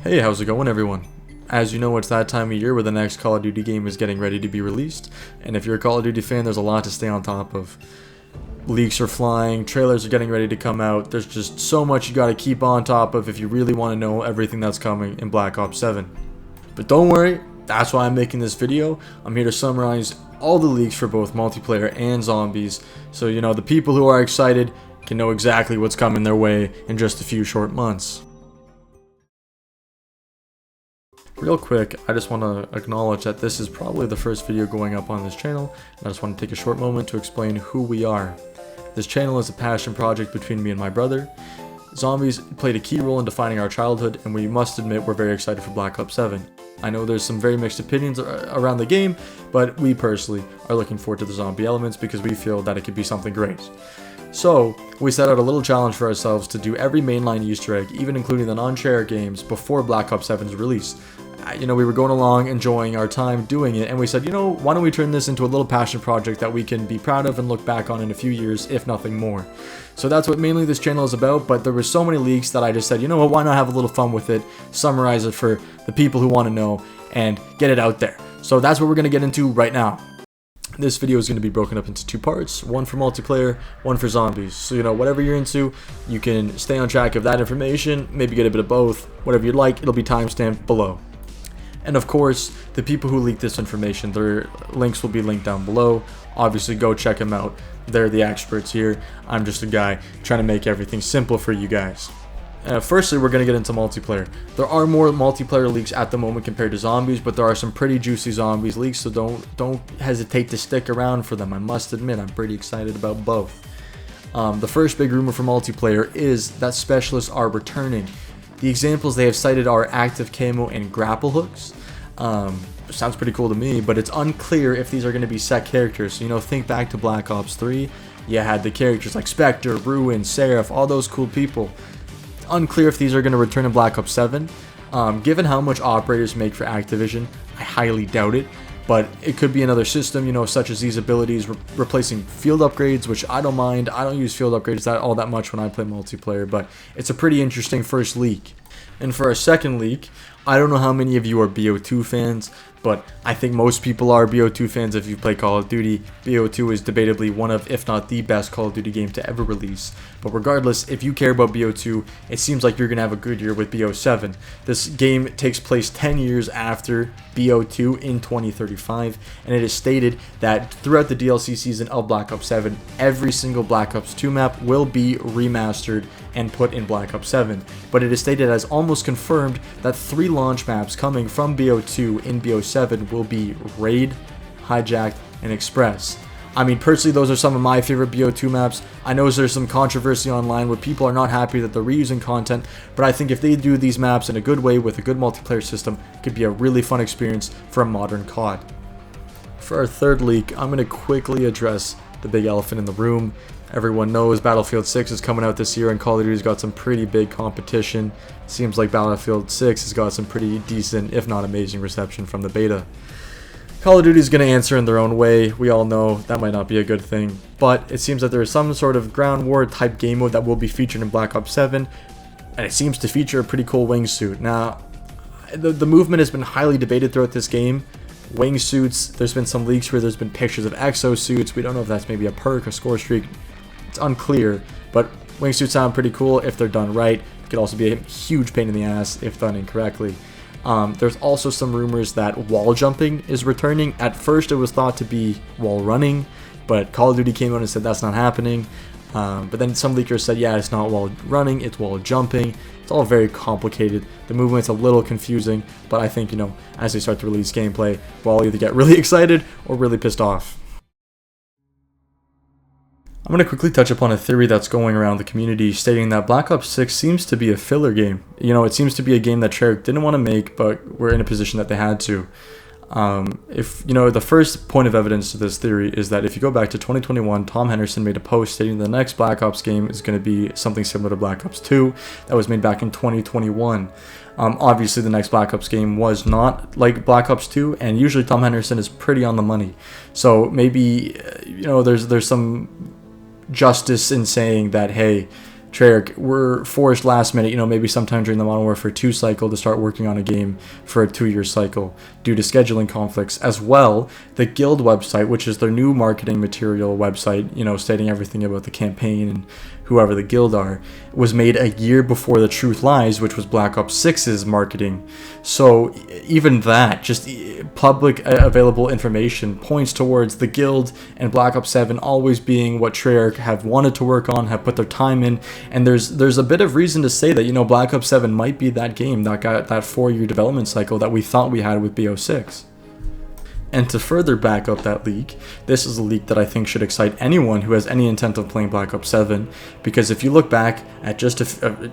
Hey, how's it going, everyone? As you know, it's that time of year where the next Call of Duty game is getting ready to be released, and if you're a Call of Duty fan, there's a lot to stay on top of. Leaks are flying, trailers are getting ready to come out, there's just so much you gotta keep on top of if you really want to know everything that's coming in Black Ops 7. But don't worry, that's why I'm making this video. I'm here to summarize all the leaks for both multiplayer and zombies, so the people who are excited can know exactly what's coming their way in just a few short months. Real quick, I just want to acknowledge that this is probably the first video going up on this channel, and I just want to take a short moment to explain who we are. This channel is a passion project between me and my brother. Zombies played a key role in defining our childhood, and we must admit we're very excited for Black Ops 7. I know there's some very mixed opinions around the game, but we personally are looking forward to the zombie elements because we feel that it could be something great. So, we set out a little challenge for ourselves to do every mainline Easter egg, even including the non-share games, before Black Ops 7's release. We were going along, enjoying our time doing it, and we said, why don't we turn this into a little passion project that we can be proud of and look back on in a few years, if nothing more. So that's what mainly this channel is about, but there were so many leaks that I just said, why not have a little fun with it, summarize it for the people who want to know, and get it out there. So that's what we're going to get into right now. This video is going to be broken up into two parts, one for multiplayer, one for zombies. So whatever you're into, you can stay on track of that information, maybe get a bit of both, whatever you'd like, it'll be timestamped below. And of course, the people who leaked this information, their links will be linked down below. Obviously, go check them out. They're the experts here. I'm just a guy trying to make everything simple for you guys. Firstly, we're going to get into multiplayer. There are more multiplayer leaks at the moment compared to zombies, but there are some pretty juicy zombies leaks, so don't hesitate to stick around for them. I must admit, I'm pretty excited about both. The first big rumor for multiplayer is that specialists are returning. The examples they have cited are active camo and grapple hooks. Sounds pretty cool to me, but it's unclear if these are going to be set characters. Think back to Black Ops 3. You had the characters like Spectre, Ruin, Seraph, all those cool people. It's unclear if these are going to return in Black Ops 7. Given how much operators make for Activision, I highly doubt it. But it could be another system, such as these abilities replacing field upgrades, which I don't mind. I don't use field upgrades all that much when I play multiplayer, but it's a pretty interesting first leak. And for our second leak, I don't know how many of you are BO2 fans, but I think most people are BO2 fans if you play Call of Duty. BO2 is debatably one of, if not the best Call of Duty game to ever release. But regardless, if you care about BO2, it seems like you're going to have a good year with BO7. This game takes place 10 years after BO2 in 2035, and it is stated that throughout the DLC season of Black Ops 7, every single Black Ops 2 map will be remastered and put in Black Ops 7. But it is stated as almost confirmed that 3 launch maps coming from BO2 in BO7 will be Raid, Hijacked, and Express. I mean, personally, those are some of my favorite BO2 maps. I know there's some controversy online where people are not happy that they're reusing content, but I think if they do these maps in a good way with a good multiplayer system, it could be a really fun experience for a modern COD. For our third leak, I'm going to quickly address the big elephant in the room. Everyone knows Battlefield 6 is coming out this year, and Call of Duty's got some pretty big competition. Seems like Battlefield 6 has got some pretty decent, if not amazing, reception from the beta. Call of Duty is going to answer in their own way. We all know that might not be a good thing, but it seems that there is some sort of ground war type game mode that will be featured in Black Ops 7, and it seems to feature a pretty cool wingsuit. Now, the movement has been highly debated throughout this game. Wingsuits, there's been some leaks where there's been pictures of exosuits. We don't know if that's maybe a perk, a score streak. It's unclear, but wingsuits sound pretty cool if they're done right. It could also be a huge pain in the ass if done incorrectly. There's also some rumors that wall jumping is returning. At first it was thought to be wall running, but Call of Duty came out and said that's not happening. But then some leakers said, yeah, it's not wall running, it's wall jumping. It's all very complicated. The movement's a little confusing, but I think, as they start to release gameplay, we'll all either get really excited or really pissed off. I'm going to quickly touch upon a theory that's going around the community stating that Black Ops 6 seems to be a filler game. It seems to be a game that Treyarch didn't want to make, but we're in a position that they had to. The first point of evidence to this theory is that if you go back to 2021, Tom Henderson made a post stating the next Black Ops game is going to be something similar to Black Ops 2 that was made back in 2021. Obviously, the next Black Ops game was not like Black Ops 2, and usually Tom Henderson is pretty on the money. So maybe, there's some justice in saying that, hey, Treyarch were forced last minute, maybe sometime during the Modern Warfare 2 cycle, to start working on a game for a 2-year cycle due to scheduling conflicts. As well, the Guild website, which is their new marketing material website, stating everything about the campaign and whoever the Guild are, was made a year before The Truth Lies, which was Black Ops 6's marketing. So even that, just public available information, points towards the Guild and Black Ops 7 always being what Treyarch have wanted to work on, have put their time in, and there's a bit of reason to say that, Black Ops 7 might be that game that got that 4-year development cycle that we thought we had with BO6. And to further back up that leak, this is a leak that I think should excite anyone who has any intent of playing Black Ops 7, because if you look back at just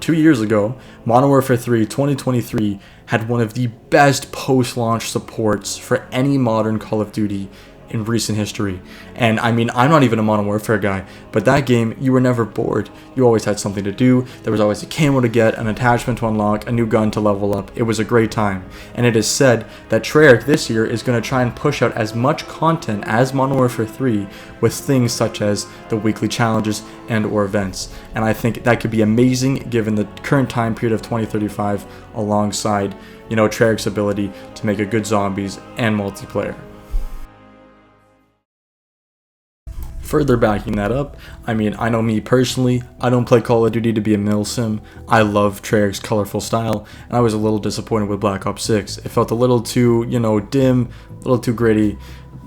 2 years ago, Modern Warfare 3 2023 had one of the best post-launch supports for any modern Call of Duty in recent history. And I mean, I'm not even a Modern Warfare guy, but that game, you were never bored. You always had something to do. There was always a camo to get, an attachment to unlock, a new gun to level up. It was a great time. And it is said that Treyarch this year is going to try and push out as much content as Modern Warfare 3 with things such as the weekly challenges and or events. And I think that could be amazing given the current time period of 2035 alongside, Treyarch's ability to make a good zombies and multiplayer. Further backing that up, I mean, I know me personally, I don't play Call of Duty to be a milsim. I love Treyarch's colorful style, and I was a little disappointed with Black Ops 6. It felt a little too, dim, a little too gritty,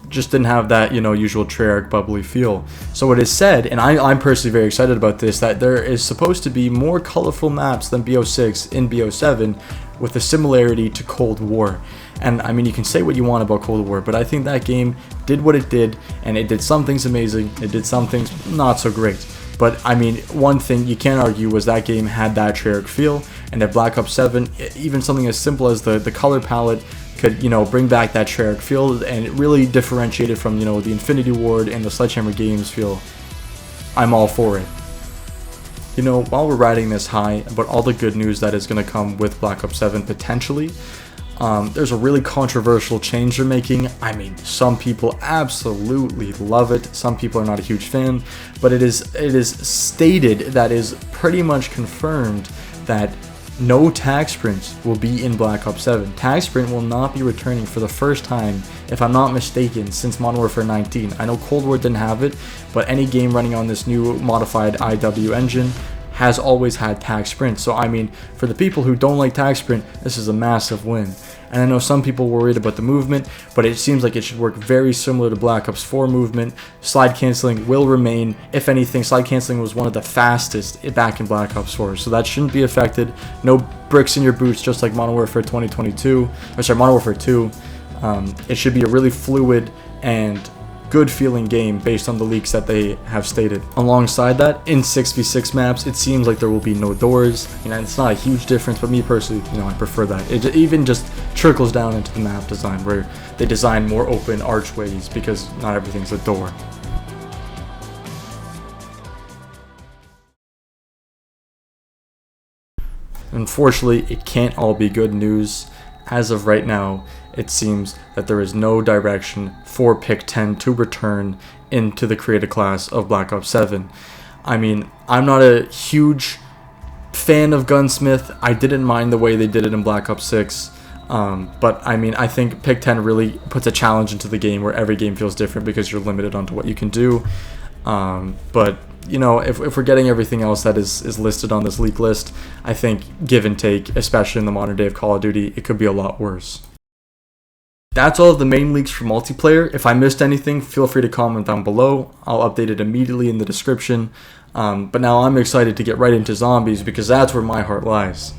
just didn't have that, usual Treyarch bubbly feel. So it is said, and I'm personally very excited about this, that there is supposed to be more colorful maps than BO6 in BO7 with a similarity to Cold War. And I mean, you can say what you want about Cold War, but I think that game did what it did, and it did some things amazing, it did some things not so great. But I mean, one thing you can't argue was that game had that Treyarch feel, and that Black Ops 7, even something as simple as the color palette, could, bring back that Treyarch feel, and it really differentiated from, the Infinity Ward and the Sledgehammer Games feel. I'm all for it. While we're riding this high about all the good news that is going to come with Black Ops 7 potentially, there's a really controversial change they're making. I mean, some people absolutely love it. Some people are not a huge fan, but it is stated, that is pretty much confirmed, that no tag sprints will be in Black Ops 7. Tag sprint will not be returning for the first time, if I'm not mistaken, since Modern Warfare 19. I know Cold War didn't have it, but any game running on this new modified IW engine has always had tag sprint. So I mean, for the people who don't like tag sprint, this is a massive win. And I know some people worried about the movement, but it seems like it should work very similar to Black Ops 4 movement. Slide canceling will remain. If anything, slide canceling was one of the fastest back in Black Ops 4, so that shouldn't be affected. No bricks in your boots, just like Modern Warfare 2022, Modern Warfare 2. It should be a really fluid and good feeling game based on the leaks that they have stated. Alongside that, in 6v6 maps, it seems like there will be no doors. It's not a huge difference, but me personally, I prefer that. It even just trickles down into the map design, where they design more open archways because not everything's a door. Unfortunately, it can't all be good news. As of right now, it seems that there is no direction for Pick 10 to return into the creative class of Black Ops 7. I mean, I'm not a huge fan of Gunsmith. I didn't mind the way they did it in Black Ops 6. But I mean, I think Pick 10 really puts a challenge into the game where every game feels different because you're limited onto what you can do. But if we're getting everything else that is listed on this leak list, I think give and take, especially in the modern day of Call of Duty, it could be a lot worse. That's all of the main leaks for multiplayer. If I missed anything, feel free to comment down below. I'll update it immediately in the description. But now I'm excited to get right into zombies because that's where my heart lies.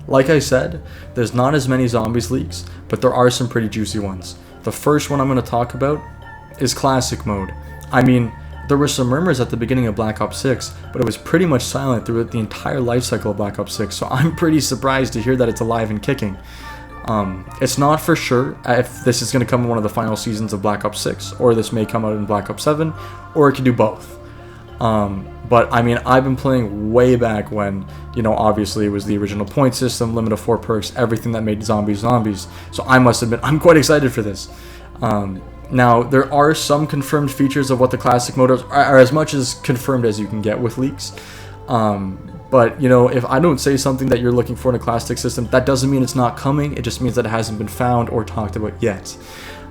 Like I said, there's not as many zombies leaks, but there are some pretty juicy ones. The first one I'm going to talk about is classic mode. I mean, there were some murmurs at the beginning of Black Ops 6, but it was pretty much silent throughout the entire life cycle of Black Ops 6, so I'm pretty surprised to hear that it's alive and kicking. It's not for sure if this is going to come in one of the final seasons of Black Ops 6, or this may come out in Black Ops 7, or it could do both. But I mean, I've been playing way back when, obviously it was the original point system, limit of 4 perks, everything that made zombies, so I must admit, I'm quite excited for this. Now, there are some confirmed features of what the classic mode are as much as confirmed as you can get with leaks. But, you know, if I don't say something that you're looking for in a classic system, that doesn't mean it's not coming. It just means that it hasn't been found or talked about yet.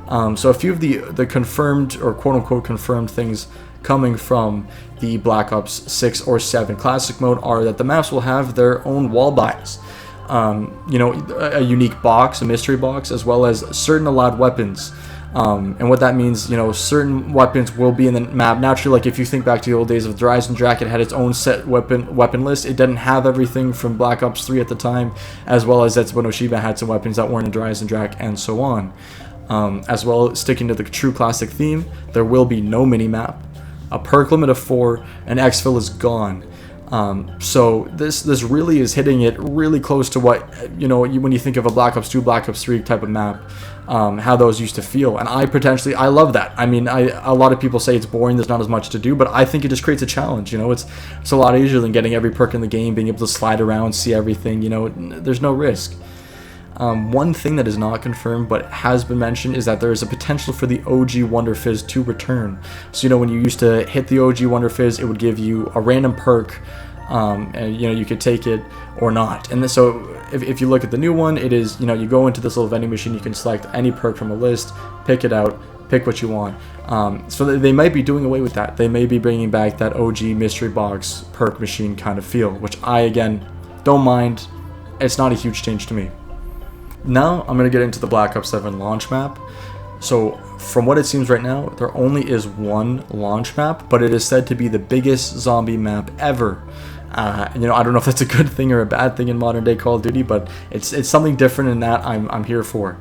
So a few of the confirmed or quote-unquote confirmed things coming from the Black Ops 6 or 7 classic mode are that the maps will have their own wall bias. You know, a unique box, a mystery box, as well as certain allowed weapons. And what that means, you know, certain weapons will be in the map. Naturally, like if you think back to the old days of the Rise and Drac, it had its own set weapon list. It didn't have everything from Black Ops 3 at the time, as well as Zetsubo no Shiba had some weapons that weren't in Rise and Drac, and so on. As well, sticking to the true classic theme, there will be no mini-map, a perk limit of 4, and exfil is gone. So this really is hitting it really close to what, you know, when you think of a Black Ops 2, Black Ops 3 type of map, how those used to feel. And I love that. I mean, a lot of people say it's boring, there's not as much to do, but I think it just creates a challenge. You know, it's a lot easier than getting every perk in the game, being able to slide around, see everything. You know, there's no risk. One thing that is not confirmed but has been mentioned is that there is a potential for the OG Wonder Fizz to return. So, you know, when you used to hit the OG Wonder Fizz, it would give you a random perk, and, you know, you could take it or not. And so if you look at the new one, it is, you know, you go into this little vending machine, you can select any perk from a list, pick it out, pick what you want. So they might be doing away with that. They may be bringing back that OG mystery box perk machine kind of feel, which I, again, don't mind. It's not a huge change to me. Now I'm going to get into the Black Ops 7 launch map. So from what it seems right now, there only is one launch map, but it is said to be the biggest zombie map ever. You know, I don't know if that's a good thing or a bad thing in modern day Call of Duty, but it's something different in that I'm here for.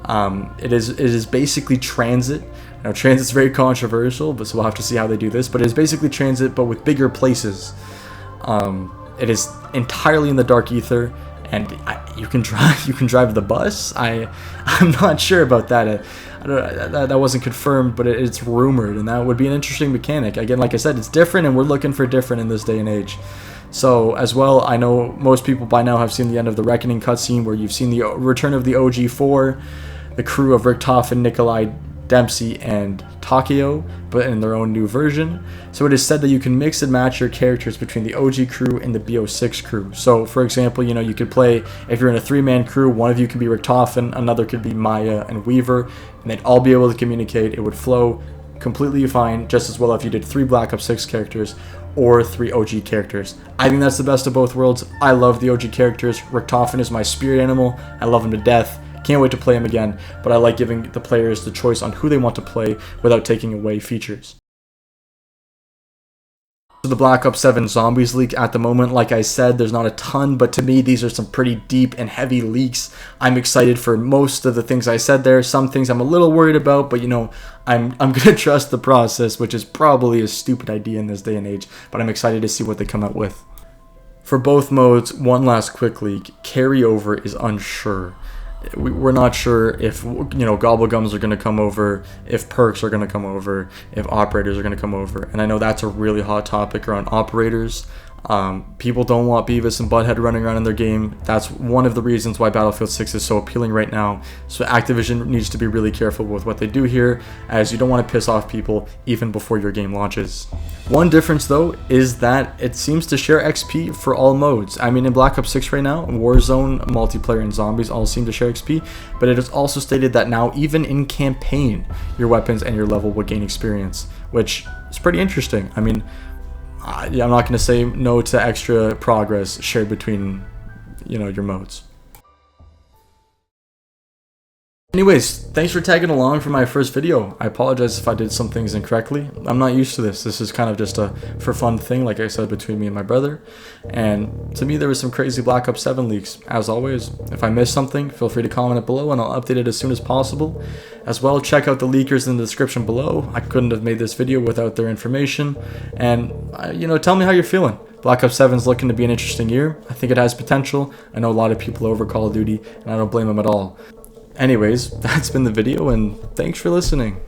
It is basically transit. Now transit's very controversial, but so we'll have to see how they do this. But it is basically transit, but with bigger places. It is entirely in the dark ether. And you can drive the bus. I'm not sure about that. That wasn't confirmed, but it's rumored, and that would be an interesting mechanic. Again, like I said, it's different, and we're looking for different in this day and age. So as well, I know most people by now have seen the end of the Reckoning cutscene, where you've seen the return of the OG4, the crew of Richtofen, Nikolai, Dempsey, and Takeo, but in their own new version. So it is said that you can mix and match your characters between the OG crew and the BO6 crew. So for example, you know, you could play, if you're in a 3-man crew, one of you can be Richtofen, another could be Maya and Weaver, and they'd all be able to communicate. It would flow completely fine, just as well if you did 3 Black Ops 6 characters or 3 OG characters. I think that's the best of both worlds. I love the OG characters. Richtofen is my spirit animal. I love him to death. Can't wait to play him again, but I like giving the players the choice on who they want to play without taking away features. So the Black Ops 7 Zombies leak at the moment, like I said, there's not a ton, but to me these are some pretty deep and heavy leaks. I'm excited for most of the things I said there. Some things I'm a little worried about, but you know, I'm gonna trust the process, which is probably a stupid idea in this day and age, but I'm excited to see what they come out with. For both modes, one last quick leak, carryover is unsure. We're not sure if, you know, Gobblegums are going to come over, if perks are going to come over, if operators are going to come over. And I know that's a really hot topic around operators. People don't want Beavis and Butthead running around in their game. That's one of the reasons why Battlefield 6 is so appealing right now. So Activision needs to be really careful with what they do here, as you don't want to piss off people even before your game launches. One difference though is that it seems to share XP for all modes. I mean, in Black Ops 6 right now, Warzone, multiplayer, and zombies all seem to share XP, but it is also stated that now even in campaign, your weapons and your level will gain experience, which is pretty interesting. I mean, yeah, I'm not going to say no to extra progress shared between, you know, your modes. Anyways, thanks for tagging along for my first video. I apologize if I did some things incorrectly. I'm not used to this. This is kind of just a for fun thing, like I said, between me and my brother. And to me, there was some crazy Black Ops 7 leaks. As always, if I missed something, feel free to comment it below and I'll update it as soon as possible. As well, check out the leakers in the description below. I couldn't have made this video without their information. And, you know, tell me how you're feeling. Black Ops 7 is looking to be an interesting year. I think it has potential. I know a lot of people over Call of Duty, and I don't blame them at all. Anyways, that's been the video, and thanks for listening.